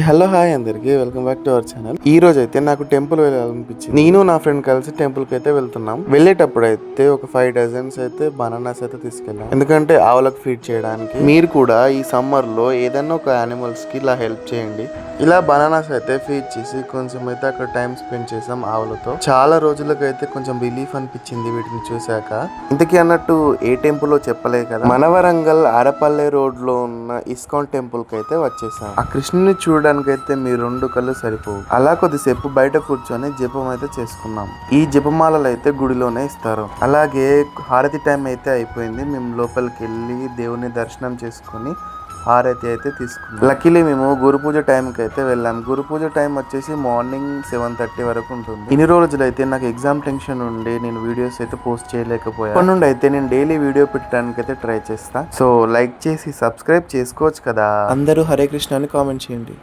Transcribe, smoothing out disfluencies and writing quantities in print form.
Hello hi అందరికి welcome back to our channel. ఈ రోజు అయితే నాకు టెంపుల్ వెళ్ళాలనిపించింది. నేను నా ఫ్రెండ్ కలిసి టెంపుల్ కి అయితే వెళ్తున్నాం. వెళ్ళేటప్పుడు అయితే ఒక 5 డజన్స్ అయితే బనానాస్ అయితే తీసుకెళ్ళాం, ఎందుకంటే ఆవులకు ఫీడ్ చేయడానికి. మీరు కూడా ఈ సమ్మర్ లో ఏదైనా ఒక యానిమల్స్ కి ఇలా హెల్ప్ చేయండి. ఇలా బనానాస్ అయితే ఫీడ్ చేసి కొంచెం అయితే అక్కడ టైం స్పెండ్ చేసాం ఆవులతో. చాలా రోజులకు అయితే కొంచెం రిలీఫ్ అనిపించింది వీటిని చూసాక. ఇంతకీ అన్నట్టు ఏ టెంపుల్ చెప్పలే కదా, మన వరంగల్ ఆరపల్లె రోడ్ లో ఉన్న ఇస్కాన్ టెంపుల్ కి అయితే వచ్చేసాం. ఆ కృష్ణుని చూడడానికి అయితే మీ 2 కళ్ళు సరిపోవు. అలా కొద్దిసేపు బయట కూర్చొని జపం అయితే చేసుకున్నాం. ఈ జపమాలలు అయితే గుడిలోనే ఇస్తారు. అలాగే హారతి టైం అయితే అయిపోయింది. మేము లోపలికి వెళ్ళి దేవుని దర్శనం చేసుకుని హారతి అయితే తీసుకున్నాం. లక్కీలీ మేము గురు పూజ టైంకి అయితే వెళ్ళాం. గురు పూజ టైం వచ్చేసి మార్నింగ్ 7:30 వరకు ఉంటుంది. ఇన్ని రోజులు అయితే నాకు ఎగ్జామ్ టెన్షన్ ఉండి నేను వీడియోస్ అయితే పోస్ట్ చేయలేకపోయాను. అప్పటి నుండి అయితే నేను డైలీ వీడియో పెట్టడానికి అయితే ట్రై చేస్తా. సో లైక్ చేసి సబ్స్క్రైబ్ చేసుకోవచ్చు కదా. అందరూ హరే కృష్ణ అని కామెంట్ చేయండి.